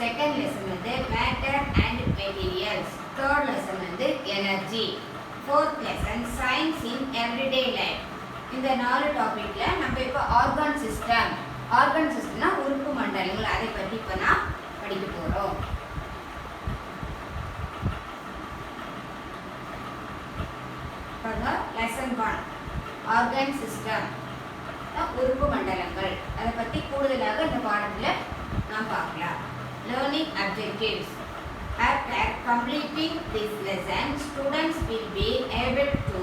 Second lesson வந்து matter and materials. Third lesson வந்து energy. Fourth lesson science in everyday life. இந்த 4 டாபிக்ல நம்ம இப்போ ஆர்கான் சிஸ்டம்னா உறுப்பு மண்டலங்கள், அதை பற்றி இப்போ நான் படிக்க போகிறோம். லெசன் 1 ஆர்கான் சிஸ்டம், உறுப்பு மண்டலங்கள். அதை பற்றி கூடுதலாக இந்த பாடத்தில் நாம் பார்க்கலாம். Learning objectives. After completing this lesson, students will be able to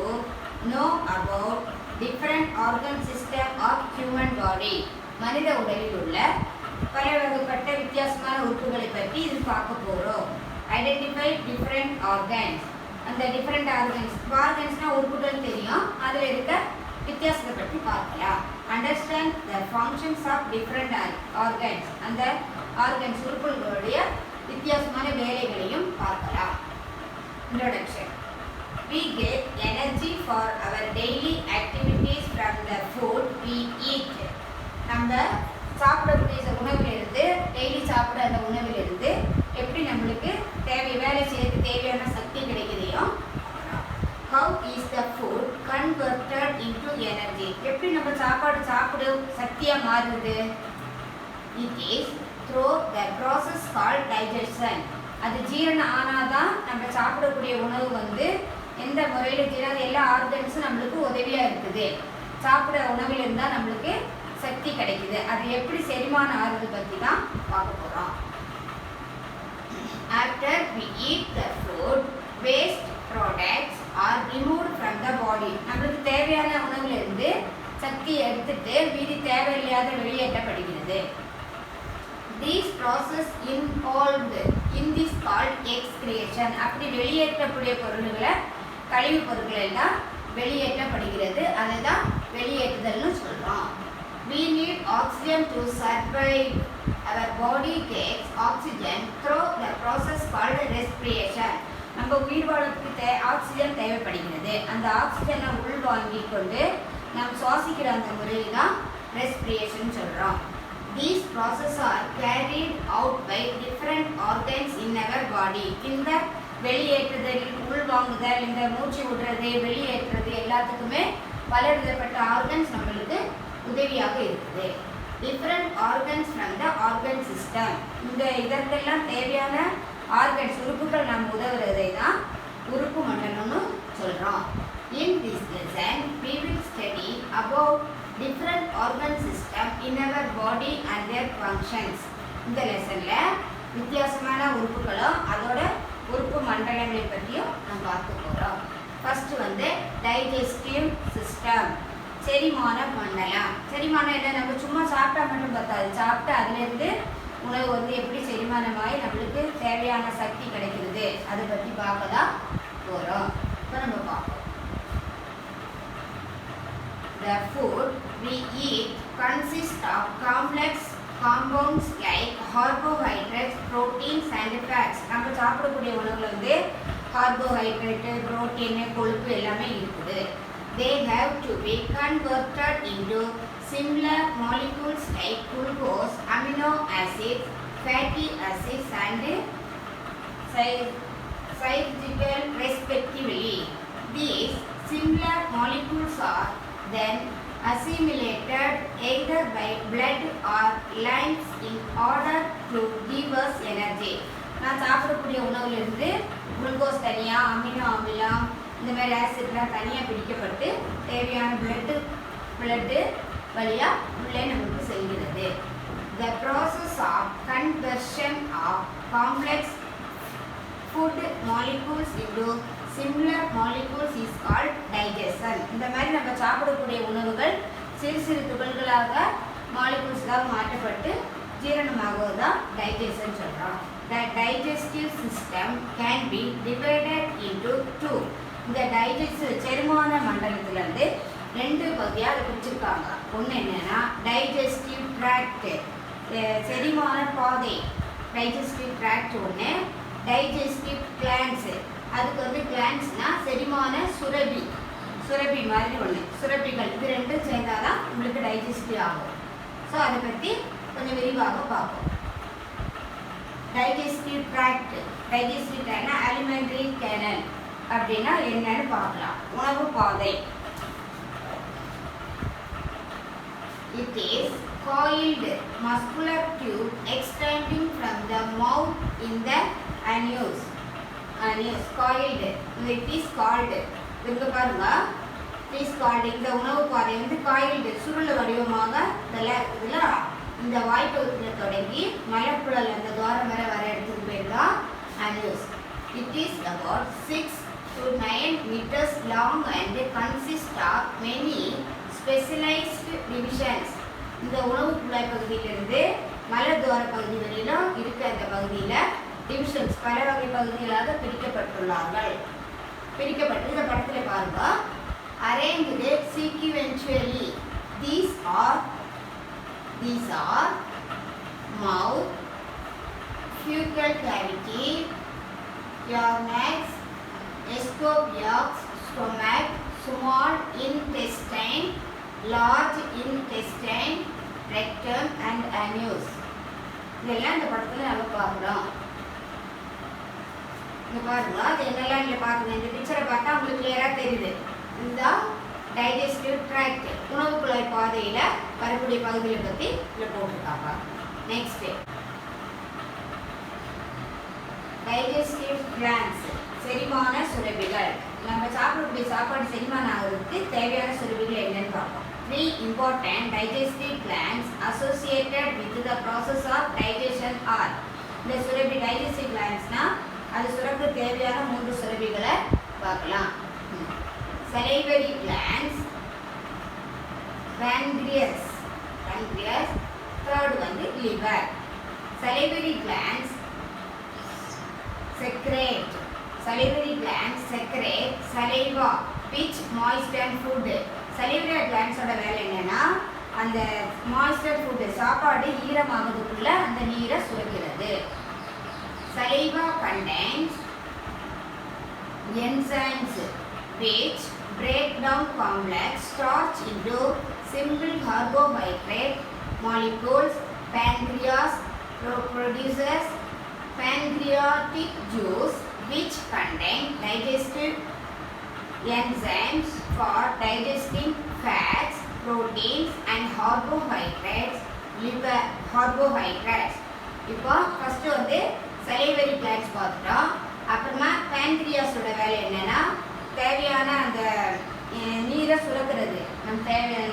know about different organ system of human body. மனித உடலில் உள்ள பல வகைப்பட்ட வித்தியாசமான உறுப்புகளை பற்றி இது பார்க்க போகிறோம். Identify different organs. அந்த டிஃப்ரெண்ட் ஆர்கன்ஸ்னால் உறுப்புகள் தெரியும், அதில் இருக்க வித்தியாசத்தை பற்றி பார்க்கலாம். Understand the functions of different organs. அந்த ஆர்கன்ஸ் உறுப்புகளுடைய வித்தியாசமான வேலைகளையும் பார்க்கலாம். Introduction. We get energy for our daily activities from the food we eat. நம்ம சாப்பிடக்கூடிய உணவிலிருந்து, டெய்லி சாப்பிட அந்த உணவிலிருந்து எப்படி நம்மளுக்கு வேலை செய்யறதுக்கு தேவையான சக்தி கிடைக்குதையும். How is the food converted into energy? எப்படி நம்ம சாப்பிட சக்தியாக மாறுது? It is through the process called digestion. அது ஜீரணம் ஆனாதான் நம்ம சாப்பிடக்கூடிய உணவு வந்து எந்த முறையில் ஜீரணம், எல்லா ஆர்கன்ஸும் நம்மளுக்கு உதவியாக இருக்குது. சாப்பிட உணவில் இருந்தால் நம்மளுக்கு சக்தி கிடைக்குது. அது எப்படி செரிமானம் ஆகுது பற்றி தான் பார்க்க போகிறோம். After we eat the food, waste products are removed from the body. நம்மளுக்கு தேவையான உணவிலிருந்து சக்தி எடுத்துட்டு மீதி தேவையில்லாத வெளியேற்றப்படுகிறது. These process involved in this called excretion. அப்படி வெளியேற்றக்கூடிய பொருள்களை, கழிவுப் பொருட்கள் எல்லாம் வெளியேற்றப்படுகிறது. அதை தான் வெளியேற்றுதல்னு சொல்கிறோம். We need oxygen to survive. Our body takes oxygen through the process called respiration. நம்ம உயிர் வாழறதுக்கு ஆக்சிஜன் தேவைப்படுகிறது. அந்த ஆக்சிஜனை உள்வாங்கி கொண்டு நாம் சுவாசிக்கிற அந்த முறையை தான் ரெஸ்பிரேஷன் சொல்கிறோம். These processes are carried out by different organs in our body. இந்த வெளியேற்றுதல், உள்வாங்குதல், இந்த மூச்சு விடுறது, வெளியேற்றுறது எல்லாத்துக்குமே பல விதப்பட்ட ஆர்கன்ஸ் நம்மளுக்கு உதவியாக இருக்குது. Different organs from the organ system. இந்த இதற்கெல்லாம் தேவையான ஆர்கன்ஸ் உறுப்புகள் நாம் உதவுறதை தான் உறுப்பு மண்டலம்னு சொல்கிறோம். In this lesson, we will study about different organ system in our body and their functions. இந்த லெசனில் வித்தியாசமான உறுப்புகளும் அதோட உறுப்பு மண்டலங்களை பற்றியும் நாம் பார்க்க போகிறோம். ஃபர்ஸ்ட் வந்து டைஜஸ்டிவ் சிஸ்டம், செரிமான மண்டலம். செரிமானம் என்ன, நம்ம சும்மா சாப்பிட்டா மட்டும் பார்த்தாது, சாப்பிட்டு அதிலிருந்து உணவு வந்து எப்படி செரிமானமாகி நம்மளுக்கு தேவையான சக்தி கிடைக்கிறது, அதை பற்றி பார்க்க தான் போகிறோம். இப்போ நம்ம பார்ப்போம். The food we eat consists of complex compounds like carbohydrates, proteins and fats. நம்ம சாப்பிடக்கூடிய உணவுல வந்து கார்போஹைட்ரேட், புரோட்டீன், கொழுப்பு எல்லாமே இருக்குது. They have to be converted into similar molecules like glucose, amino acids, fatty acids and cyclical respectively. These similar molecules are then assimilated either by blood or lungs in order to give us energy. நான் சாப்பிடக்கூடிய உணவுலேருந்து glucose தனியாக, amino அமிலம், இந்த மாதிரி ஆசிட்லாம் தனியாக பிடிக்கப்பட்டு தேவையான blood வழியாக உள்ளே நமக்கு செல்கிறது. The process of conversion of complex food molecules into similar molecules is called digestion. இந்த மாதிரி நம்ம சாப்பிடக்கூடிய உணவுகள் சிறு சிறு துகள்களாக மாலிகூல்ஸாக மாற்றப்பட்டு ஜீரணமாகுவது தான் டைஜஷன் சொல்கிறோம். The digestive system can be divided into two. இந்த செரிமான மண்டலத்திலேருந்து 2 பகுதியாக அதை பிரிச்சிருக்காங்க. ஒன்று என்னென்னா டைஜஸ்டிவ் ட்ராக்ட், செரிமான பாதை, டைஜஸ்டிவ் ட்ராக்ட் ஒன்று. டைஜஸ்டிவ் கிளான்ஸு, அதுக்கு வந்து கிளான்ஸ்னால் செரிமான சுரபி மாதிரி ஒன்று, சுரபிகள். இது 2 சேர்ந்தால் தான் உங்களுக்கு டைஜஸ்டிவ் ஆகும். ஸோ அதை பற்றி கொஞ்சம் விரிவாக பார்ப்போம். Digestive tract. டைஜஸ்டிவ் ட்ராக்ட்னா அலிமெண்டரி கேனல் அப்படின்னா என்னன்னு பார்க்கலாம். உணவு பாதை. It is coiled muscular tube extending from the mouth in the anus. Anus coiled. It is called. இங்க பாருங்க. It is called. இந்த உணவு பாதை வந்து coiled சுருள் வடிவமாக இதுல இந்த வாய்ப்பகுதியில தொடங்கி மலக்குழல் அந்த துவாரம் வர இடத்துக்கு பேர் தான் anus. It is about 6 to 9 meters long and consists of many specialized divisions. இந்த உணவு குழாய் பகுதியிலிருந்து மலத்துவார பகுதி வரையிலும் இருக்க அந்த பகுதியில் டிவிஷன்ஸ் பல வகை பகுதிகளாக பிரிக்கப்பட்டுள்ளார்கள். பிரிக்கப்பட்டு இந்த படத்தில் பாருங்க. Arranged சீக்வென்சுவலி. These are mouth, fecal cavity, larynx, esophagus, stomach, small intestine, large intestine, rectum and anus. இதெல்லாம் இந்த படத்தில் நம்ம பார்க்குறோம். இங்கே பாருங்க, அது என்னெல்லாம் இங்கே பார்க்குறோம். இந்த பிக்சரை பார்த்தா உங்களுக்கு கிளியராக தெரியுது. இந்த டைஜஸ்டிவ் ட்ராக்ட் உணவு குழாய் பாதையில் வரக்கூடிய பகுதிகளை பற்றி இதில் போட்டிருக்காங்க. நெக்ஸ்ட் டைஜஸ்டிவ் கிளாண்ட்ஸ் செரிமான சுரப்பிகள். நம்ம சாப்பிடக்கூடிய சாப்பாடு செரிமானம் ஆகிறதுக்கு தேவையான சுரப்பிகள் என்னன்னு பார்ப்போம். 3 important digestive glands associated with the process of digestion are. இந்த சுரப்பி digestive glandsனா அது சுரக்க தேவையான 3 சுரப்பிகளை பார்க்கலாம். salivary glands, pancreas, third வந்து liver. salivary glands secrete saliva which moisten food. salivary glands ஓட வேலை என்னன்னா அந்த moisten food சாப்பாடு ஈரமாகிறதுக்குள்ள அந்த நீரை சுரக்கிறது. saliva contains enzymes which break down complex starch into simple carbohydrate molecules. Pancreas produces pancreatic juice which contain digestive enzymes for digesting fats, proteins and carbohydrates. இப்போ first வந்து salivary glands பார்த்துட்டோம். அப்புறமா pancreas ஓட வேலை என்னன்னா தேவையான அந்த நீரை சுரக்கிறது. நம்ம தேவையான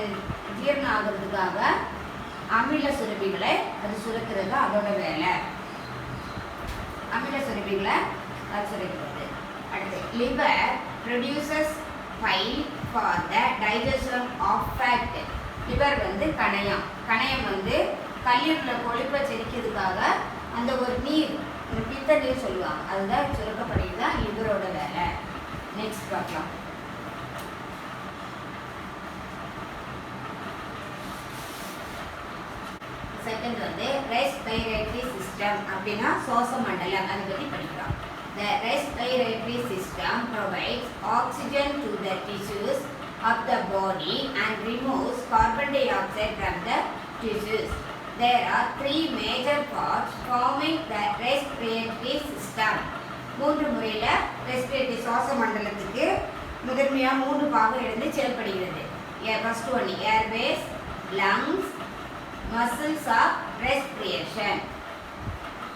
ஜீரணம் ஆகிறதுக்காக அமில சுரப்பிகளை அது சுரக்கிறது அதோட வேலை. அமில சுரப்பிகளை அது சுரக்கிறது. அடுத்து liver produces bile for the digestion of fat. Liver வந்து கணையம் வந்து கல்லீரலில் கொழுப்பை செரிக்கிறதுக்காக அந்த ஒரு நீர் பித்த நீர் சொல்லுவாங்க, அதுதான் சுரக்கப்படுகிறது தான் லிவரோட வேலை. நெக்ஸ்ட் பார்க்கலாம். செகண்ட் வந்து ரெஸ்பிரேட்டரி சிஸ்டம் அப்படின்னா சுவாச மண்டலம், அதை பற்றி படிக்கலாம். The respiratory system provides oxygen to the tissues of the body and removes carbon dioxide from the tissues. There are 3 major parts forming the respiratory system. 3 முறையில் ரெஸ்பிரேட்டரி சுவாச மண்டலத்துக்கு முதன்மையாக 3 பாகம் இருந்து செயல்படுகிறது. First one airways, lungs, muscles of respiration.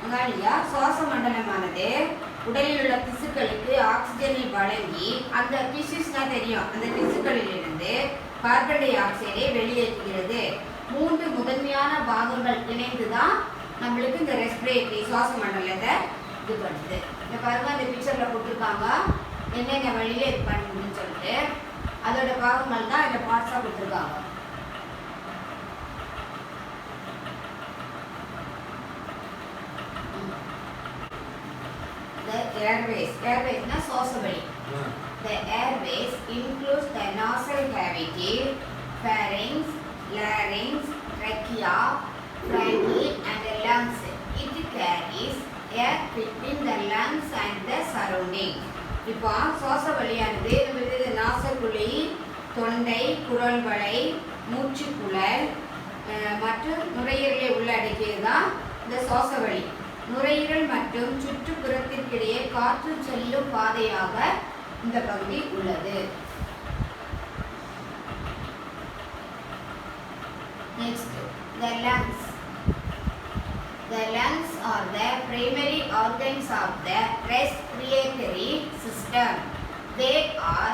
அதனாலயா சுவாச மண்டலமானது உடலில் உள்ள திசுக்களுக்கு ஆக்சிஜனை வழங்கி அந்த டிஷ்யூஸ்னால் தெரியும், அந்த திசுக்களிலிருந்து கார்பன் டை ஆக்சைடை வெளியேற்றுகிறது. 3 முதன்மையான பாகங்கள் இணைந்து தான் நம்மளுக்கு இந்த ரெஸ்பிரேட்டரி சுவாச மண்டலத்தை இது பண்ணுது. இந்த பாருங்க, அந்த பிக்சரில் கொடுத்துருக்காங்க என்னென்ன வழியில் இது பண்ணுதுன்னு சொல்லிட்டு. அதோட பாகங்கள் தான் இந்த பார்ட்ஸாக கொடுத்துருக்காங்க. Airways na சுவாசவழி. The airways includes the nasal cavity, pharynx, larynx, trachea, bronchi and the lungs. It carries air between the lungs and the surrounding. இப்போ சுவாச வழியானது நம்மளுக்கு நாசக்குழி, தொண்டை, குரல் வளை, மூச்சுக்குழல் மற்றும் நுரையீரலை உள்ளடக்கியது தான் இந்த சுவாச வழி. நுரையீரல் மற்றும் சுற்றுப்புறத்திற்கிடையே காற்று செல்லும் பாதையாக இந்த பகுதி உள்ளது. Next, the lungs. The lungs are the primary organs of the respiratory system. They are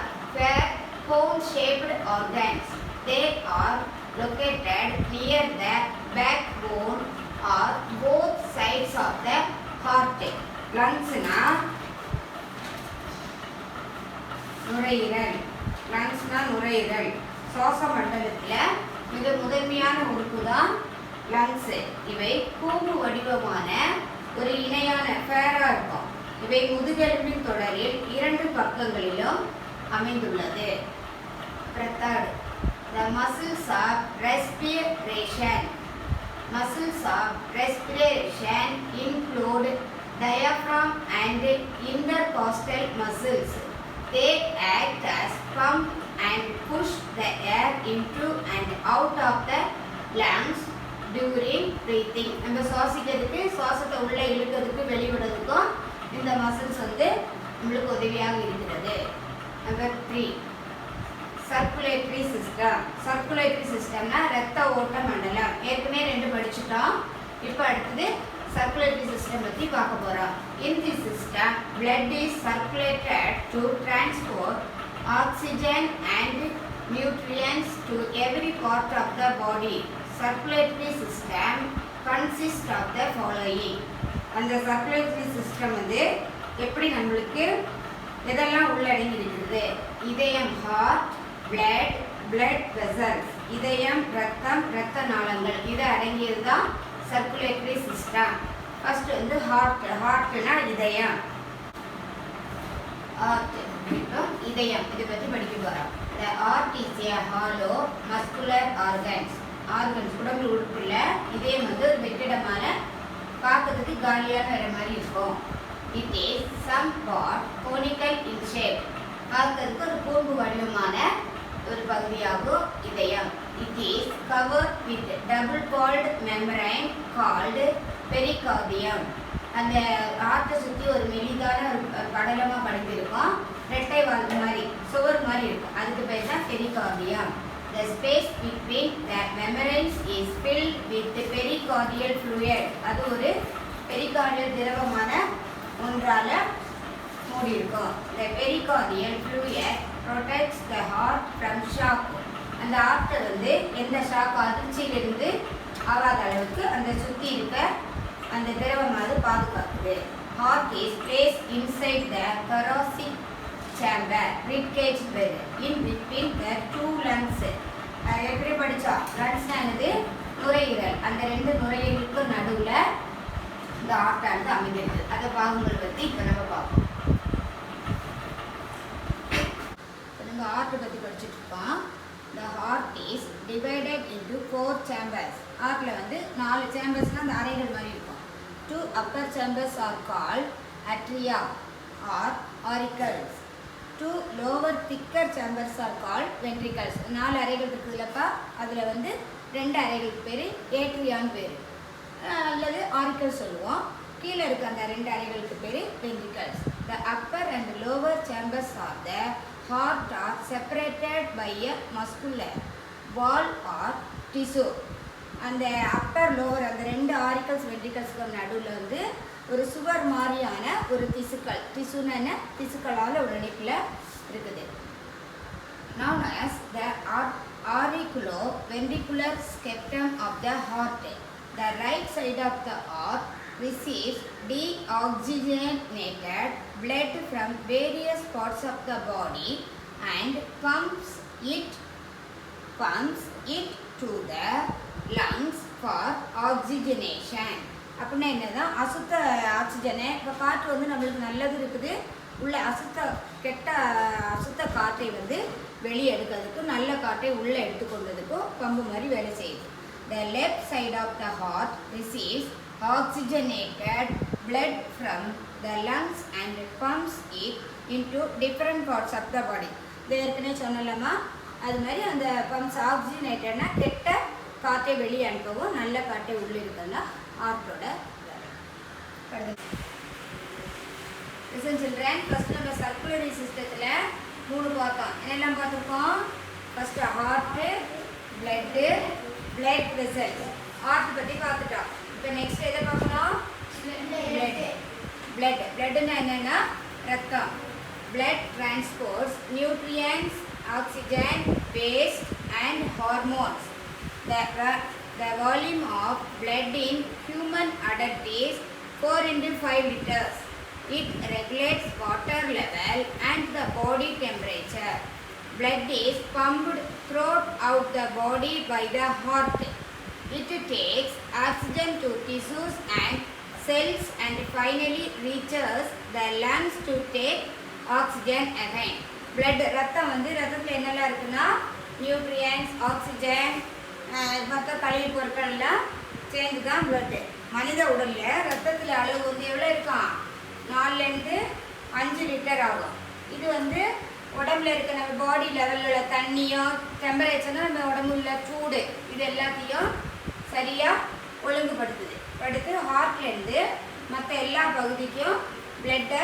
cone-shaped organs. They are located near the backbone or both sides of the heart. Lungs na நுரையீரல். lungs na நுரையீரல். சுவாச மண்டலத்தில் மிக முதன்மையான உறுப்பு தான் lungs. இவை கூம்பு வடிவமான ஒரு இணையான ஃபேரா இருக்கும். இவை முதுகெலும்பின் தொடரில் 2 பக்கங்களிலும் அமைந்துள்ளது. Third, the muscles of respiration. Muscles of respiration include diaphragm and intercostal muscles. They act as pump and push the air into and out of the lungs during breathing. நம்ம சுவாசிக்கிறதுக்கு சுவாசத்தை உள்ள இழுக்கிறதுக்கு வெளிவிடுறதுக்கும் இந்த மசில்ஸ் வந்து நம்மளுக்கு உதவியாக இருக்கிறது. Number 3, circulatory system. சர்க்குலேட்டரி சிஸ்டம்னா ரத்த ஓட்ட மண்டலம். ஏற்கனவே 2 படிச்சுட்டோம். இப்போ அடுத்தது circulatory system பற்றி பார்க்க போகிறோம். In this system, blood is circulated to transport oxygen and nutrients to every part of the body. Circulatory system consists of the following. அந்த circulatory system வந்து எப்படி நம்மளுக்கு எதெல்லாம் உள்ளடங்கி இருக்குது? இதயம் heart, blood vessels. இதயம் ரத்தம், இரத்த நாளங்கள் இது அடங்கியது தான் circulatory system. ஃபர்ஸ்ட் வந்து ஹார்ட்னா இதயம். இதயம் இதை பற்றி படிக்க போகிறோம். The heart is a hollow muscular organs. உடம்பு உறுப்புல இதயம் வந்து ஒரு வெற்றிடமான பார்க்கறதுக்கு காலியாக வர மாதிரி இருக்கும். It is somewhat conical in shape. பார்க்கறதுக்கு ஒரு கூம்பு வடிவமான ஒரு பகுதியாகும் இதயம். It is covered with double-walled membrane called pericardium. அந்த ஹார்ட்டை சுற்றி ஒரு மெலிதான ஒரு படலமாக படித்திருக்கும். ரெட்டை வாழ் மாதிரி சுவர் மாதிரி இருக்கும். அதுக்கு பேர் தான் pericardium. The space between the membranes is filled with pericardial fluid. அது ஒரு pericardial திரவமான ஒன்றால மூடி இருக்கும். The pericardial fluid protects the heart from shock. அந்த ஹார்ட்டை வந்து எந்த ஷாக் அதிர்ச்சியிலிருந்து ஆகாத அளவுக்கு அந்த சுற்றி இருக்க அந்த திரவமானது பாதுகாக்குது. Heart is placed inside the thoracic chamber, ribcage bed, in between the 2 lungs. எப்படி படித்தா லங்ஸ்னா என்னது? நுரையீரல். அந்த 2 நுரையீரலுக்கு நடுவில் இந்த ஹார்ட்டானது அமைந்திருக்கு. அந்த பாகங்கள் பற்றி இப்போ நம்ம பார்ப்போம். நம்ம ஹார்ட்டை பற்றி படிச்சுட்டு இருக்கோம். The heart is divided into 4 chambers. ஹார்ட்ல வந்து 4 சேம்பர்ஸ்னா அந்த அறைகள் மாதிரி இருக்கும். 2 upper chambers are called atria or auricles. 2 lower thicker chambers are called ventricles. 4 அறைகள் இருக்குதுலப்பா. அதில் வந்து 2 அறைகளுக்கு பேர் ஏட்ரியான்னு பேர் அல்லது ஆரிக்கல் சொல்லுவோம். கீழே இருக்க அந்த 2 அறைகளுக்கு பேர் ventricles. The upper and lower chambers of the heart are separated by a muscular wall or tissue. அந்த அப்பர் லோவர் அந்த 2 ஆரிக்கல்ஸ் வென்ட்ரிகல்ஸ்க்கு நடுவில் வந்து ஒரு சுவர் மாதிரியான ஒரு திசுன்னா என்ன? திசுக்களால் ஒரு இணைப்பில் இருக்குது. Known as the auriculo-ventricular septum of the heart. The right side of the heart receives deoxygenated blood from various parts of the body and pumps it to the lungs for oxygenation. அப்படின்னா என்னதான் அசுத்த ஆக்சிஜனை இப்போ காற்று வந்து நம்மளுக்கு நல்லது இருக்குது உள்ள அசுத்த காற்றை வந்து வெளியே எடுக்கிறதுக்கும் நல்ல காற்றை உள்ளே எடுத்துக்கொண்டதுக்கும் பம்பு மாதிரி வேலை செய்யுது. The left side of the heart receives oxygenated blood from the lungs and pumps it into different parts of the body. இது ஏற்கனவே சொன்னலாமா? அது மாதிரி அந்த பம்ப்ஸ் ஆக்சிஜனேட்டட்னா கெட்ட காற்றை வெளியே அனுப்பவும் நல்ல காற்றை உள்ளே இருக்கலாம் ஹார்ட்டோட. Listen children, first நம்ம circulatory systemத்துல மூணு பார்த்தோம். என்னெல்லாம் பார்த்திருக்கோம்? First heart, blood vessels. heart பத்தி பார்த்துட்டோம். இப்போ next எதை பார்க்கணும்? blood னா என்னன்னா ரத்தம். blood transports nutrients, oxygen, waste and hormones. The volume of blood in human adult is 4 into 5 liters. It regulates water level and the body temperature. Blood is pumped throughout the body by the heart. It takes oxygen to tissues and cells and finally reaches the lungs to take oxygen again. Blood ரத்தம் வந்து ரத்தத்தில் என்னெல்லாம் இருக்குன்னா nutrients, oxygen, மற்ற கழிவு பொருட்கள் எல்லாம் சேர்ந்து தான் பிளட்டு. மனித உடலில் ரத்தத்தில் அளவு வந்து எவ்வளோ இருக்கும்? 4லேருந்து 5 லிட்டர் ஆகும். இது வந்து உடம்புல இருக்க நம்ம பாடி லெவலில் உள்ள தண்ணியோ டெம்பரேச்சரும் நம்ம உடம்புல சூடு இது எல்லாத்தையும் சரியாக ஒழுங்குபடுத்துது. அடுத்து ஹார்ட்லேருந்து மற்ற எல்லா பகுதிக்கும் பிளட்டை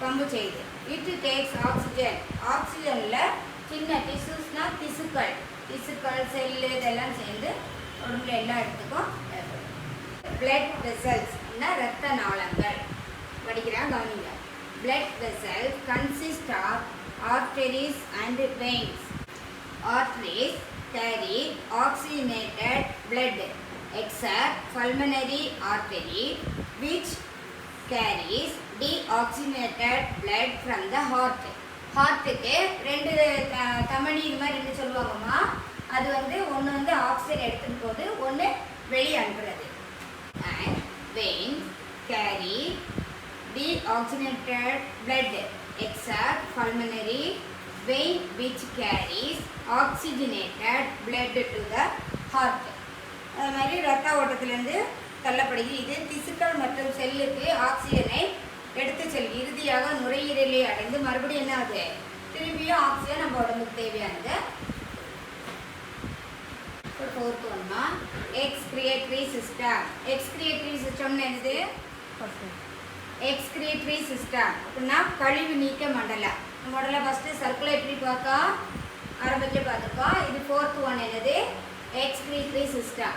பம்பு செய்யுது. It takes oxygen. ஆக்சிஜனில் சின்ன டிஷ்யூஸ்னால் திசுக்கள், செல்லு இதெல்லாம் சேர்ந்து உடம்புல எல்லா இடத்துக்கும் blood vessels ரத்த நாளங்கள் படிக்கிறாங்க கவனிங்க. blood vessels consist of arteries and veins. Arteries carry oxygenated blood except pulmonary artery which carries deoxygenated blood from the heart. ஹார்ட்டுக்கு ரெண்டு தமனி இது மாதிரி ரெண்டு சொல்லுவாங்கம்மா. அது வந்து ஒன்று வந்து ஆக்சிஜன் எடுத்துகிட்டு போது, ஒன்று வெளியே அனுப்புறது. And veins carry deoxygenated blood except pulmonary vein which carries oxygenated blood to the heart. அது மாதிரி ரத்த ஓட்டத்திலேருந்து தள்ளப்படுகிறது. இது திசுக்கள் மற்றும் செல்லுக்கு ஆக்சிஜனை எடுத்து செல்லும். இறுதியாக நுரையீரலை அடைந்து மறுபடியும் என்ன ஆகுது? திரும்பியும் ஆக்சிஜன் நம்ம உடம்புக்கு தேவையானது. ஃபோர்த் ஒன்னா எக்ஸ்கிரியேட்டரி சிஸ்டம். எக்ஸ்கிரியேட்டரி சிஸ்டம்னு என்னது? எக்ஸ்கிரியேட்டரி சிஸ்டம் அப்படின்னா கழிவு நீக்க மண்டலம். முதல்ல ஃபஸ்ட்டு சர்க்குலேட்டரி பார்த்தோம், ஆரம்பத்தில் பார்த்துருக்கோம். இது ஃபோர்த் ஒன் என்னது? எக்ஸ்கிரியேட்டரி system.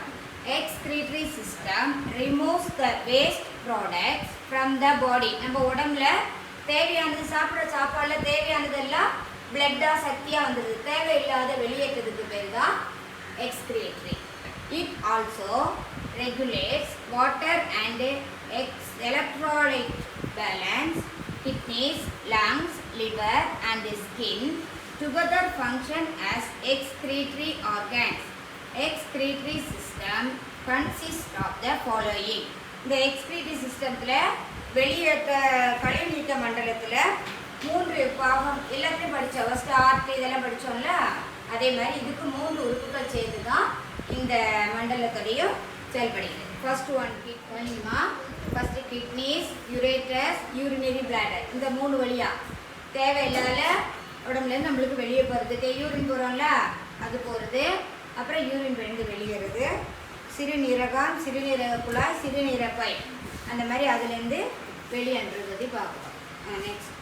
Excretory system removes the waste products from the body. நம்ம உடம்புல தேவையானது சாப்பிட்ற சாப்பாடில் தேவையானதெல்லாம் பிளட்டாக சக்தியாக வந்துடுது. தேவையில்லாத வெளியேற்றதுக்கு பேர் தான் excretory. It also regulates water and electrolyte balance. Kidneys, lungs, liver and the skin together function as excretory organs. Excretory system consists of the following. இந்த excretory systemத்தில் வெளியேற்ற கழிவு நீக்க மண்டலத்தில் 3 பாகம் எல்லாத்தையும் படித்தோம். ஃபஸ்ட்டு ஹார்ட் இதெல்லாம் படித்தோம்ல, அதே மாதிரி இதுக்கு 3 உறுப்புகள் சேர்ந்து தான் இந்த மண்டலத்தோடையும் செயல்படுகிறது. ஃபர்ஸ்ட் ஒன் கிட்னிமா. First kidneys, ureters, urinary bladder. இந்த 3 வழியாக தேவையில்லாத உடம்புலேருந்து நம்மளுக்கு வெளியே போகிறதுக்கு யூரின் போகிறோம்ல அது போகிறது. அப்புறம் யூரின் வெளிந்து வெளியேறது. சிறுநீரகம், சிறுநீரக குழாய், சிறுநீரப்பை அந்த மாதிரி அதுலேருந்து வெளியேறது பற்றி பார்க்கலாம். நெக்ஸ்ட்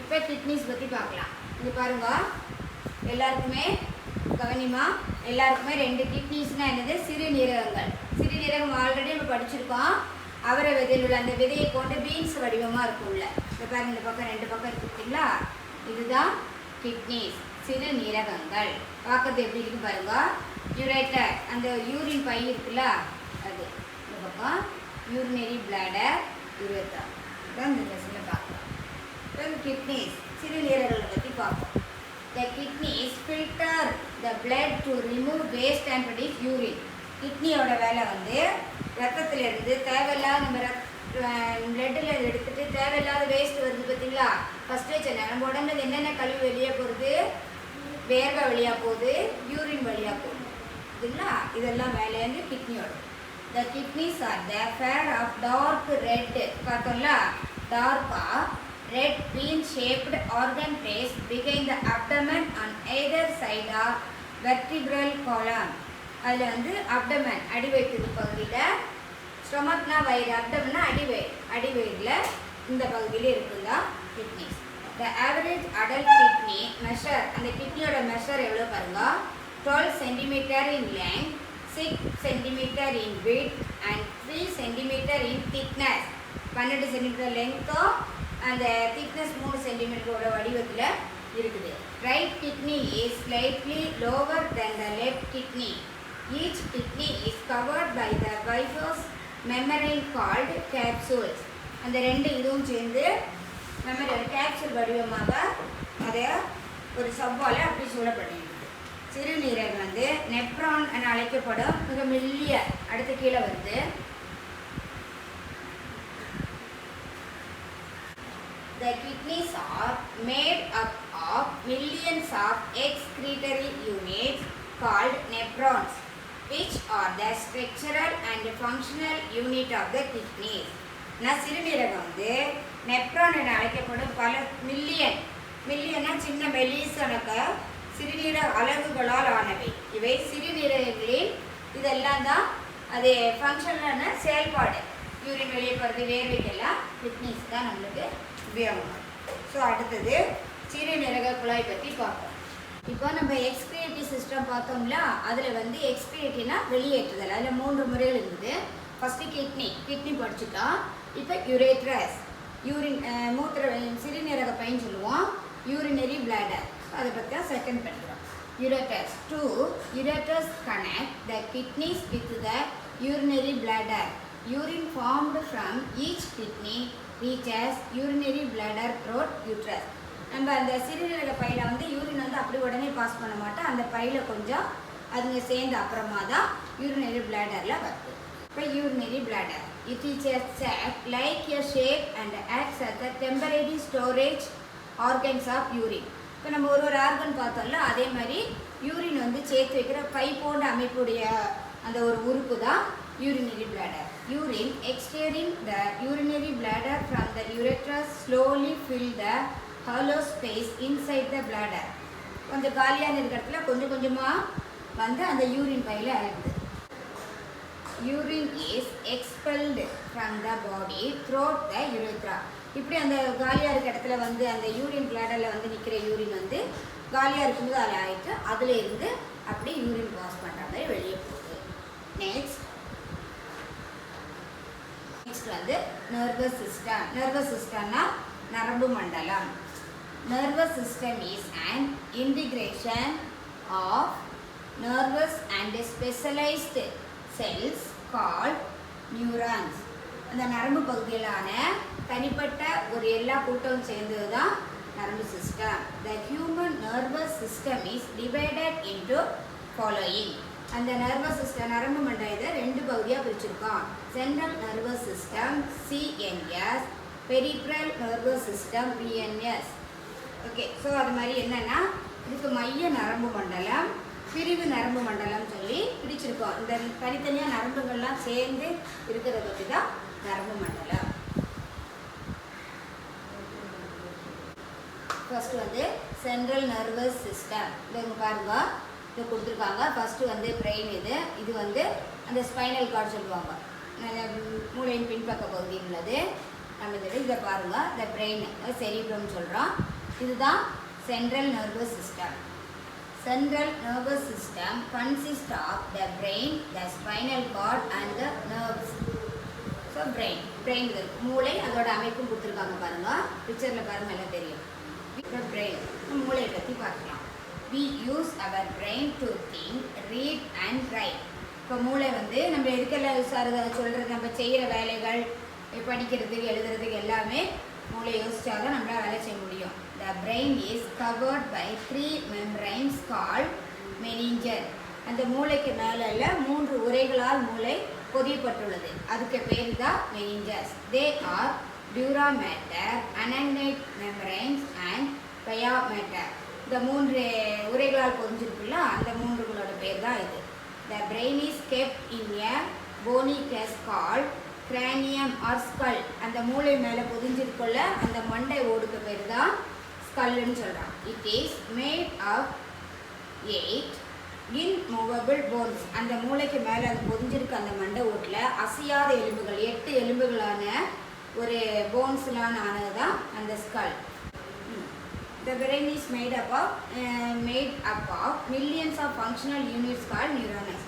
இப்போ கிட்னிஸ் பற்றி பார்க்கலாம். இது பாருங்க, எல்லாருக்குமே கவனிமா, எல்லாருக்குமே 2 கிட்னிஸ்னால் என்னது? சிறுநீரகங்கள். சிறுநீரகம் ஆல்ரெடி நம்ம படிச்சிருக்கோம். அவரை விதையில் உள்ள அந்த விதையை கொண்டு பீன்ஸ் வடிவமாக இருக்கும்ல. இப்போ பாருங்க, இந்த பக்கம் 2 பக்கம் இருக்குங்களா, இதுதான் கிட்னிஸ், சிறுநீரகங்கள். பார்க்கறது எப்படி இருக்கு பாருங்க. யூரேட்டர், அந்த யூரின் பை இருக்குல்ல அது. இந்த பக்கம் யூரினரி பிளாடர், யூரேட்டர் தான் இந்த லெசனில் பார்க்கலாம். இப்போ கிட்னிஸ், சிறுநீரகங்களை பற்றி பார்ப்போம். The kidneys filter the blood to remove waste and produce urine. கிட்னியோட வேலை வந்து ரத்தத்திலிருந்து தேவையில்லாத நம்ம பிளட்டில் எடுத்துகிட்டு தேவையில்லாத வேஸ்ட் வருது பார்த்தீங்களா. ஃபஸ்ட்டே சொன்னேன், நம்ம உடம்புல என்னென்ன கழிவு வெளியே போகிறது? வேர்வை வழியாக போகுது, யூரின் வழியாக போகுது இதுங்களா. இதெல்லாம் வேலையாந்து கிட்னியோட. The kidneys are the pair of dark red, பார்த்தோம்ல, டார்க்காக red bean shaped organ placed behind the abdomen on either side of vertebral column. அதில் வந்து அப்டமன் அடிவயிற்று பகுதியில் ஸ்டொமக்னா வயிறு, அப்டம்னா அடிவயிறு. அடிவயிறில் இந்த பகுதியில் இருக்குதா kidneys. The average adult kidney measure, அந்த கிட்னியோட மெஷர் எவ்வளோ பாருங்க, 12 centimetre in length, 6 centimetre in width and 3 centimetre in thickness. 12 centimetre லென்த்தோ அந்த திக்னஸ் 3 சென்டிமீட்டரோட வடிவத்தில் இருக்குது. Right kidney is slightly lower than the left kidney. Each kidney is covered by the fibrous membrane called capsules. அந்த ரெண்டு இதுவும் சேர்ந்து memory capsule வடிவமாக அதை ஒரு சவ்வால் அப்படி சூழப்பட்டிருக்கு. சிறுநீரகம் வந்து நெப்ரான் என அழைக்கப்படும் மிக மெல்லிய, அடுத்து கீழே வருது. The kidneys are made up of millions of excretory units called nephrons, which are the structural and functional unit of the kidneys. சிறுநீரகம் வந்து நெப்ரான் என அழைக்கப்படும் பல மில்லியனா சின்ன மெலிசனக்க சிறுநீரக அலகுகளால் ஆனவை. இவை சிறுநீரகங்களில் இதெல்லாம் தான் அது ஃபங்க்ஷனான செயல்பாடு. யூரின் வெளியே போகிறது, வேர்வைக்கெல்லாம் கிட்னிஸ் தான் நம்மளுக்கு உபயோகம். ஸோ அடுத்தது சிறுநீரக குழாய் பற்றி பார்ப்போம். இப்போ நம்ம எக்ஸ்பிரேட்டரி சிஸ்டம் பார்த்தோம்ல, அதில் வந்து எக்ஸ்பிரேட்டரினா வெளியேற்றுதல், அதில் 3 முறைகள் இருந்தது. ஃபஸ்ட்டு கிட்னி படிச்சுட்டோம். இப்போ யுரேட்ரஸ், யூரின் சிறுநீரக பையன் சொல்லுவோம். யூரினரி பிளாடர், அதை பற்றி தான் செகண்ட் பண்ணுறோம். Ureters 2, ureters connect the kidneys with the urinary bladder. Urine formed from each kidney reaches urinary bladder through uterus. நம்ம அந்த சிறுநீரக பையில் வந்து யூரின் வந்து அப்படி உடனே பாஸ் பண்ண மாட்டோம். அந்த பையில் கொஞ்சம் அதுங்க சேர்ந்த அப்புறமா தான் யூரினரி பிளாடரில் வருது. இப்போ urinary bladder, it is a sac like a shape and acts as a temporary storage organs of urine. இப்போ நம்ம ஒரு ஆர்கன் பார்த்தோம்ல, அதே மாதிரி யூரின் வந்து சேர்த்து வைக்கிற பை போன்ற அமைப்புடைய அந்த ஒரு உறுப்பு தான் urinary bladder. Urine exuding the urinary bladder from the ureter slowly fill the hollow space inside the bladder. கொஞ்சம் காலியான இடத்துல கொஞ்சம் கொஞ்சமாக வந்து அந்த யூரின் பையில் ஆகிடுது. Urine is expelled from the body through the urethra. இப்படி அந்த காலியாக இருக்க இடத்துல வந்து அந்த யூரின் பிளாடரில் வந்து நிற்கிற யூரின் வந்து காலியாக இருக்கும்போது அதில் ஆகிட்டு அதில் இருந்து அப்படி யூரின் பாஸ் பண்ணுற மாதிரி வெளியே போகுது. நெக்ஸ்ட் வந்து நர்வஸ் சிஸ்டம். நர்வஸ் சிஸ்டம்னா நரம்பு மண்டலம். Nervous system is an integration of nervous and specialised cells called neurons. அந்த நரம்பு பகுதியிலான தனிப்பட்ட ஒரு எல்லா கூட்டமும் சேர்ந்தது தான் நரம்பு system. The human nervous system is divided into following. அந்த நர்வஸ் சிஸ்டம் நரம்பு மண்டலத்தை 2 பகுதியாக பிரிச்சிருக்கோம். Central nervous system CNS, peripheral nervous system PNS. Okay, so அது மாதிரி என்னென்னா இதுக்கு மைய நரம்பு மண்டலம், பிரிவு நரம்பு மண்டலம் சொல்லி பிரிச்சிருக்கோம். இந்த தனித்தனியாக நரம்புகள்லாம் சேர்ந்து இருக்கிறத பற்றி தான் நரம்பு மண்டலம். ஃபர்ஸ்ட் வந்து சென்ட்ரல் நர்வஸ் சிஸ்டம். இவங்க பாருங்க, இதை கொடுத்துருக்காங்க. ஃபஸ்ட்டு வந்து பிரெயின், இது வந்து அந்த ஸ்பைனல் கார்டு சொல்லுவாங்க, மூளையின் பின்பக்க பகுதியில் உள்ளது. நம்ம இதை பாருங்கள், இந்த பிரெயின் செரிப்ரம்னு சொல்கிறோம். இதுதான் central nervous system. Central nervous system consist of the brain, the spinal cord and the nerves. So brain மூளை, அதோட அமைப்பும் கொடுத்துருக்காங்க பாருங்கள். பிக்சரில் பாருங்கள், எல்லாம் தெரியும். இப்போ பிரெயின், மூளையை பற்றி பார்க்கலாம். We use our brain to think, read and write. இப்போ மூளை வந்து நம்ம எதுக்கெல்லாம் சொல்கிறது, நம்ம செய்கிற வேலைகள், படிக்கிறதுக்கு எழுதுறதுக்கு எல்லாமே மூளை யோசிச்சாதான் நம்மளால் வேலை செய்ய முடியும். The brain is covered by 3 membranes called meninges. அந்த மூளைக்கு மேலே 3 உறைகளால் மூளை பொதியப்பட்டுள்ளது. அதுக்கு பேர் தான் meninges. They are dura mater, annulate membranes and pia mater. இந்த 3 உரைகளால் பொதிஞ்சிருக்குல்ல, அந்த 3களோட பேர் தான் இது. The brain is kept in a bony case called cranium or skull. அந்த மூளை மேலே பொதிஞ்சிருக்குள்ள அந்த மண்டை ஓடுக்கு பேர் தான் ஸ்கல்லுன்னு சொல்கிறான். It is made of 8 இன்மூவபிள் bones, அந்த மூளைக்கு மேலே அது பொதிஞ்சிருக்கு அந்த மண்டை ஓட்டில் அசையாத எலும்புகள், 8 எலும்புகளான ஒரு போன்ஸ்லான ஆனது தான் அந்த skull. The brain is made up of millions of functional units called neurons.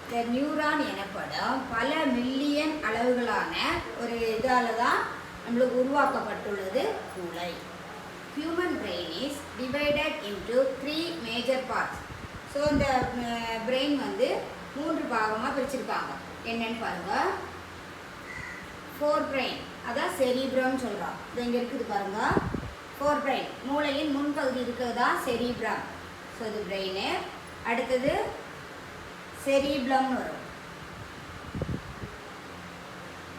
இந்த நியூரான் எனப்படும் பல மில்லியன் அளவுகளான ஒரு இதால் தான் நம்மளுக்கு உருவாக்கப்பட்டுள்ளது மூளை. Human brain is divided into 3 major parts. So இந்த பிரெயின் வந்து 3 பாகமாக பிரிச்சிருக்காங்க. என்னன்னு பாருங்கள். ஃபோர் பிரெயின், அதான் செரிப்ரம்னு சொல்கிறோம். இது இங்கே இருக்குது பாருங்கள். ஃபோர் பிரெயின், மூளையின் முன்பகுதி இருக்கிறது தான் செரிப்ரம். ஸோ இது பிரெயின். அடுத்தது செரிப்ளம்னு வரும்.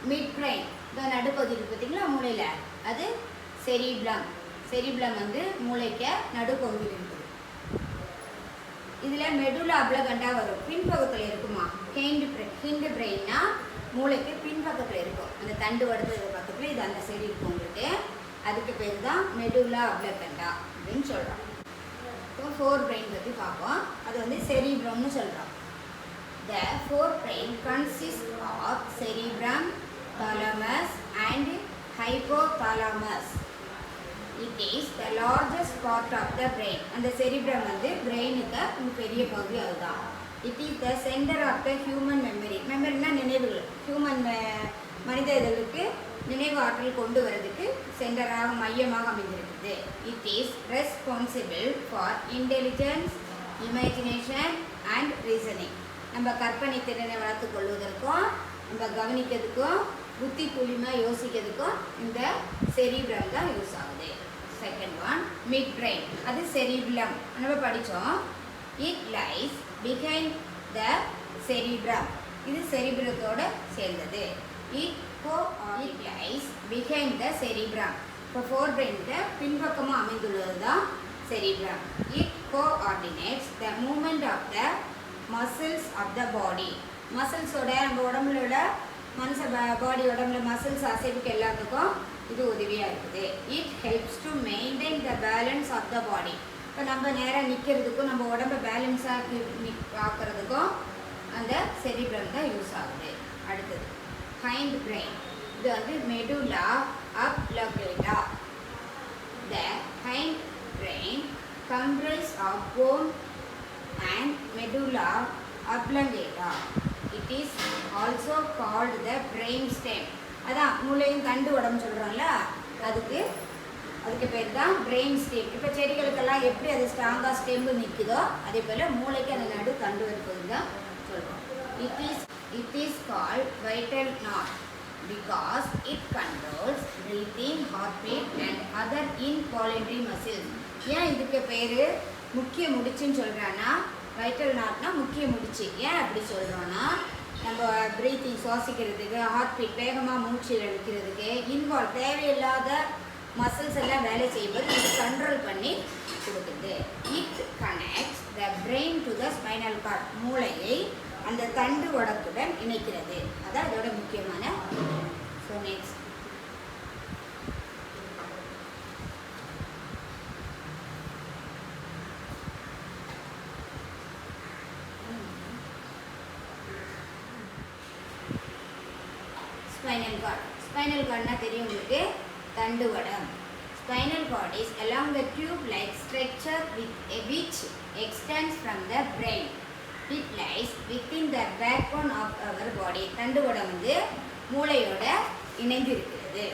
மிட் பிரெயின், இந்த நடுப்பகுதி இருக்குது பார்த்தீங்களா மூளையில், அது செரிப்ளம். செரிப்ளம் வந்து மூளைக்கு நடுப்பகுதியில் இருக்குது. இதில் மெடுலா அப்ளகண்டா வரும், பின்பக்கத்தில் இருக்குமா. ஹிண்டு பிரெயின்னா மூளைக்கு பின்பக்கத்தில் இருக்கும், அந்த தண்டு வடுறது பக்கத்தில் இது அந்த சைடு இருக்கும் உங்களுக்கு. அதுக்கு பேர் தான் மெடுலா அப்ளகண்டா அப்படின்னு சொல்கிறோம். இப்போ ஃபோர் பிரெயின் பற்றி பார்ப்போம். அது வந்து செரிப்ரம்னு சொல்கிறோம். The forebrain consists of cerebrum, thalamus and hypothalamus. It is the largest part of the brain. அந்த cerebrum வந்து பிரெயினுக்கு பெரிய பகுதி அதுதான். It is the center of the human memory. மெமரினா நினைவுகள். ஹியூமன் மனித இதழுக்கு நினைவு ஆற்றல் கொண்டு வரதுக்கு சென்டராக மையமாக அமைந்திருக்குது. It is responsible for intelligence, imagination and reasoning. நம்ம கற்பனை திறனை வளர்த்து கொள்வதற்கும் நம்ம கவனிக்கிறதுக்கும் புத்தி கூலியமாக யோசிக்கிறதுக்கும் இந்த செரிப்ரம் தான் யூஸ் ஆகுது. செகண்ட் ஒன் மிட் பிரெயின், அது செரிப்ளம் நம்ம படித்தோம். It lies behind the cerebrum, இது செரிப்ரத்தோட சேர்ந்தது. It lies behind the cerebrum. இப்போ ஃபோர் பிரெயினுக்கு பின்பக்கமாக அமைந்துள்ளது தான் cerebrum. It coordinates the movement of the muscles of the body. மசில்ஸோட நம்ம உடம்புல உள்ள மனுஷ பாடி உடம்புல மசில்ஸ் அசைவுக்கு எல்லாத்துக்கும் இது உதவியாக இருக்குது. It helps to maintain the balance of the body. இப்போ நம்ம நேராக நிற்கிறதுக்கும் நம்ம உடம்பை பேலன்ஸாக ஆக்கிறதுக்கும் அந்த செரிப்ரம் தான் யூஸ் ஆகுது. அடுத்தது ஹைண்ட் பிரெயின், இது வந்து medulla oblongata. The hind brain comprise of pons and medulla oblongata. It is also called the brain stem. அதான் மூளையும் தண்டு உடம்பு சொல்கிறோம்ல, அதுக்கு பேர் தான் பிரெயின் ஸ்டெம். இப்போ செடிகளுக்கெல்லாம் எப்படி அது ஸ்ட்ராங்காக ஸ்டெம்பு நிற்குதோ அதே போல் மூளைக்கு அந்த நடு தண்டு இருப்பது தான் சொல்கிறோம். It is called vital knot because it controls breathing, heartbeat and other involuntary muscles. ஏன் இதுக்கு பேர் முக்கிய முடிச்சுன்னு சொல்கிறான்னா, வைட்டல் நாட்னா முக்கிய முடிச்சு. ஏன் அப்படி சொல்கிறோன்னா, நம்ம ப்ரீத்திங் சுவாசிக்கிறதுக்கு, ஹார்ட் பீட் வேகமாக மூச்சு இழுக்கிறதுக்கு தேவையில்லாத மசில்ஸ் எல்லாம் வேலை செய்யும்போது இது கண்ட்ரோல் பண்ணி கொடுக்குது. It connects the brain to the spinal cord, மூளையை அந்த தண்டு வடத்துடன் இணைக்கிறது. அதான் இதோட முக்கியமான. So next spinal cord. Spinal கார்ட்னா தெரியும் உங்களுக்கு, தண்டு வடம். Spinal cord is along the tube-like structure which extends from the brain. It lies within the backbone of our body. தண்டு வடம் வந்து மூளையோட இணைந்து இருக்கிறது.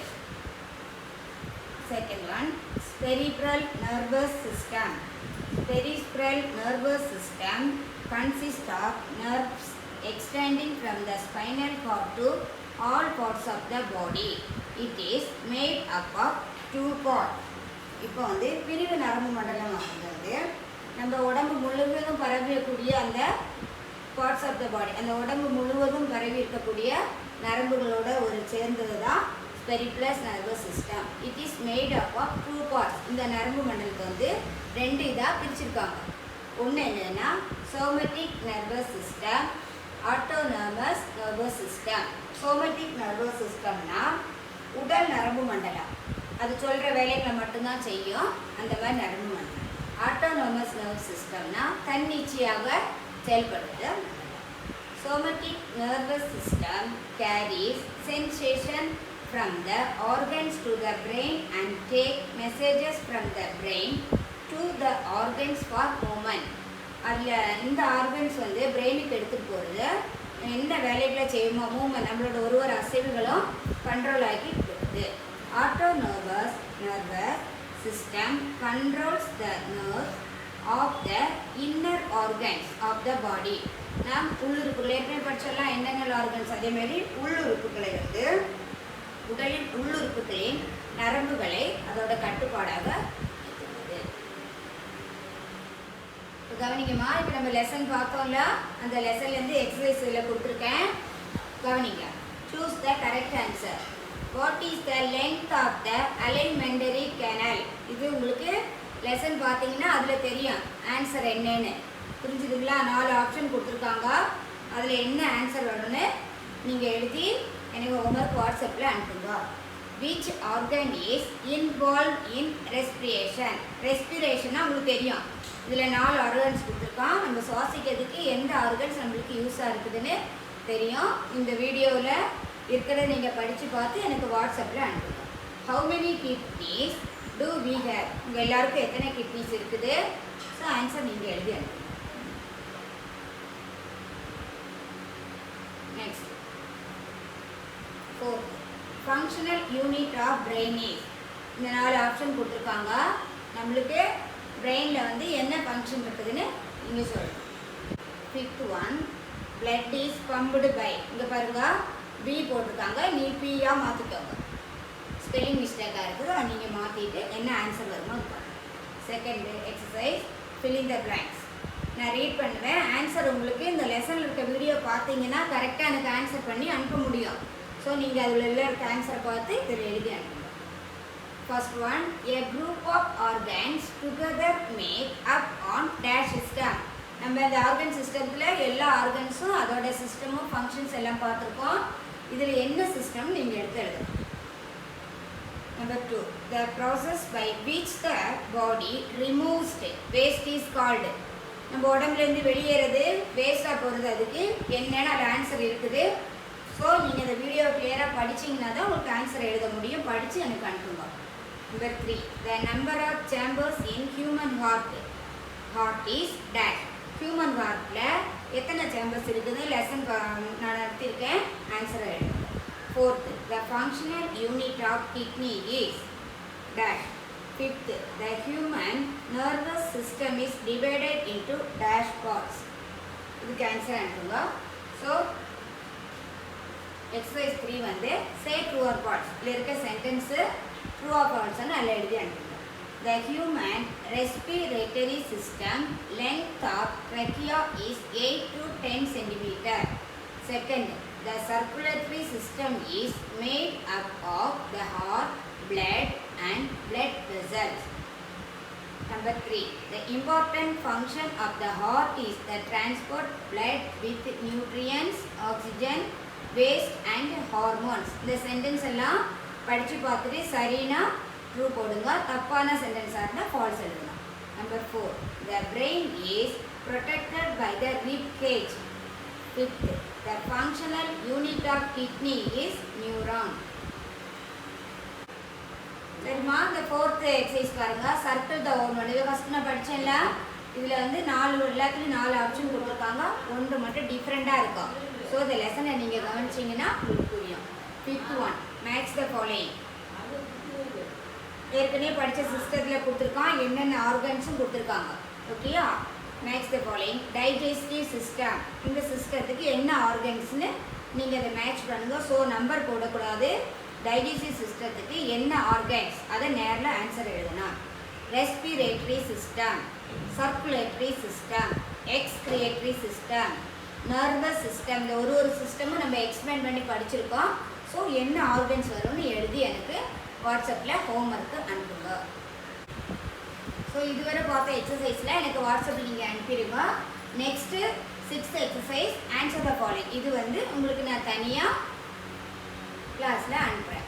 Second one cerebral nervous system. Cerebral nervous system consists of nerves extending from the spinal cord to all parts of the body. It is made up of 2 parts. இப்போ வந்து பிரிவு நரம்பு மண்டலம் அப்படிங்கிறது நம்ம உடம்பு முழுவதும் பரவக்கூடிய அந்த பார்ட்ஸ் ஆஃப் த பாடி, அந்த உடம்பு முழுவதும் பரவி இருக்கக்கூடிய நரம்புகளோட ஒரு சேர்ந்தது தான் peripheral nervous system. It is made up of 2 parts. இந்த நரம்பு மண்டலத்தை வந்து 2 இதாக பிரிச்சிருக்காங்க. ஒன்று என்னன்னா somatic nervous system, autonomous nervous system. Somatic nervous சிஸ்டம்னா உடல் நரம்பு மண்டலம், அது சொல்கிற வேலைகளை மட்டும்தான் செய்யும், அந்த மாதிரி நரம்பு மண்டலம். ஆட்டோனமஸ் நர்வ் சிஸ்டம்னா தன்னிச்சையாக செயல்படுது. Somatic nervous system carries sensation from the organs to the brain and take messages from the brain to the organs for movement. அதில் இந்த ஆர்கன்ஸ் வந்து பிரெயினுக்கு எடுத்துகிட்டு போகிறது, எந்த வேலைகளை செய்யுமோ மூவ்மெண்ட் நம்மளோட ஒரு அசைவுகளும் கண்ட்ரோல் ஆகி போகுது. Autonomous nervous system controls the nerves of the inner organs of the body. நாம் உள்ளுறுப்புகள் ஏற்கனவே படிச்செல்லாம் என்னென்ன ஆர்கன்ஸ், அதேமாரி உள்ளுறுப்புகளை வந்து உடலின் உள்ளுறுப்புகளின் நரம்புகளை அதோட கட்டுப்பாடாக வைத்துள்ளது. இப்போ கவனிங்கம்மா, இப்போ நம்ம லெசன் பார்த்தோம்ல, அந்த லெசன்லேருந்து எக்ஸசைஸ் இதில் கொடுத்துருக்கேன், கவனிங்க. Choose the correct answer. What is the length of the alimentary canal? இது உங்களுக்கு லெசன் பார்த்தீங்கன்னா அதில் தெரியும் ஆன்சர் என்னன்னு. புரிஞ்சுதுங்களா? 4 ஆப்ஷன் கொடுத்துருக்காங்க, அதில் என்ன ஆன்சர் வரும்னு நீங்கள் எழுதி எனக்கு ஹோம்ஒர்க் வாட்ஸ்அப்பில் அனுப்புங்க. Which organ is involve in respiration? ரெஸ்பிரேஷனாக உங்களுக்கு தெரியும், இதில் 4 ஆர்கன்ஸ் கொடுத்துருக்கான். நம்ம சுவாசிக்கிறதுக்கு எந்த ஆர்கன்ஸ் நம்மளுக்கு யூஸாக இருக்குதுன்னு தெரியும். இந்த வீடியோவில் இருக்கிறத நீங்கள் படித்து பார்த்து எனக்கு வாட்ஸ்அப்பில் அனுப்புங்க. How many kidneys do we have? உங்கள் எல்லாருக்கும் எத்தனை கிட்னிஸ் இருக்குது? ஸோ ஆன்சர் நீங்கள் எழுதி அனுப்புங்க. Next, functional unit of brain is? இந்த 4 ஆப்ஷன் கொடுத்துருக்காங்க. நம்மளுக்கு பிரெயினில் வந்து என்ன ஃபங்க்ஷன் இருக்குதுன்னு நீங்கள் சொல்லணும். 5th one, blood is pumped by. இங்கே பாருங்க, பி போட்டிருக்காங்க, நீ பியாக மாற்றிக்கோங்க. ஸ்பெல்லிங் மிஸ்டேக்காக இருக்குது, அதை நீங்கள் மாற்றிட்டு என்ன ஆன்சர் வருமோ அது பாருங்கள். Second exercise, fill in the blanks. நான் ரீட் பண்ணுவேன், ஆன்சர் உங்களுக்கு இந்த லெசனில் இருக்க வீடியோ பார்த்தீங்கன்னா கரெக்டாக எனக்கு ஆன்சர் பண்ணி அனுப்ப முடியும். ஸோ நீங்கள் அதில் உள்ள இருக்க ஆன்சரை பார்த்து இதில் எழுதி அனுப்புங்க. First one, a group of organs together make up on dash system. நம்ம இந்த ஆர்கன் சிஸ்டத்தில் எல்லா ஆர்கன்ஸும் அதோட சிஸ்டமும் ஃபங்க்ஷன்ஸ் எல்லாம் பார்த்துருக்கோம். இதில் என்ன சிஸ்டம் நீங்கள் எடுத்து எழுதணும். Number 2, the process by which the body removes waste is called. நம்ம உடம்புலேருந்து வெளியேறது வேஸ்ட்டாக போகிறது, அதுக்கு என்னென்ன அது ஆன்சர் இருக்குது. ஸோ நீங்கள் இந்த வீடியோ கிளியராக படிச்சிங்கன்னா தான் உங்களுக்கு ஆன்சர் எழுத முடியும். படித்து எனக்கு அனுப்புங்க. Number 3, the number of chambers in human heart. Heart is dash. Human ஹார்ட்டில் எத்தனை சேம்பர்ஸ் இருக்குது லெசன் நான் நடத்தியிருக்கேன், ஆன்சரை எழுதுங்க. 4th, the functional unit of kidney is dash. 5th, the human nervous system is divided into dash parts. இதுக்கு answer அனுப்புங்க. So exercise 3 வந்து சே true or false. இதில் இருக்க சென்டென்ஸு ட்ரூ ஆர் ஃபால்ஸ்ன்னு அதில் எழுதி அனுப்புங்க. The human respiratory system length of trachea is 8 to 10 cm. Second, the circulatory system is made up of the heart, blood and blood vessels. Number 3, the important function of the heart is the transport blood with nutrients, oxygen, waste and hormones. இந்த sentence எல்லாம் படித்து பார்த்துட்டு சரினா true போடுங்க, தப்பான சென்டென்ஸாக இருந்தால் falls எழுதலாம். Number 4, the brain is protected by the rib cage. 5th, the functional unit of kidney is neuron. சரிம்மா, இந்த 4th எக்ஸசைஸ் பாருங்கள். சர்க்கிள் த ஓன் ஒன். இதை ஃபஸ்ட்டு நான் படித்தேன்ல, இதில் வந்து 4 எல்லாத்துலேயும் 4 ஆப்ஷன் கொடுத்துருக்காங்க, ஒன்று மட்டும் டிஃப்ரெண்ட்டாக இருக்கும். ஸோ இந்த லெசனை நீங்கள் கவனிச்சிங்கன்னா உங்களுக்கு புரியும். 5th one, match the following. ஏற்கனவே படித்த சிஸ்டத்தில் கொடுத்துருக்கான், என்னென்ன ஆர்கன்ஸும் கொடுத்துருக்காங்க. ஓகேயா? Match the following. Digestive system, இந்த சிஸ்டத்துக்கு என்ன ஆர்கன்ஸ்னு நீங்கள் அதை மேட்ச் பண்ணுங்கள். ஸோ நம்பர் போடக்கூடாது. டைஜஸ்டிவ் சிஸ்டத்துக்கு என்ன ஆர்கன்ஸ் அதை நேரில் ஆன்சர் எழுதணும். Respiratory system, circulatory system, excretory system, nervous system. இந்த ஒரு சிஸ்டமும் நம்ம எக்ஸ்பிளைன் பண்ணி படிச்சிருக்கோம். ஸோ என்ன ஆர்கன்ஸ் வரும்னு எழுதி எனக்கு வாட்ஸ்அப்பில் ஹோம்ஒர்க்கு அனுப்புங்க. ஸோ இதுவரை பார்த்த எக்ஸசைஸில் எனக்கு வாட்ஸ்அப்பில் நீங்கள் அனுப்பிடுங்க. Next 6th exercise, answer the following. இது வந்து உங்களுக்கு நான் தனியாக கிளாஸில் அனுப்புகிறேன்.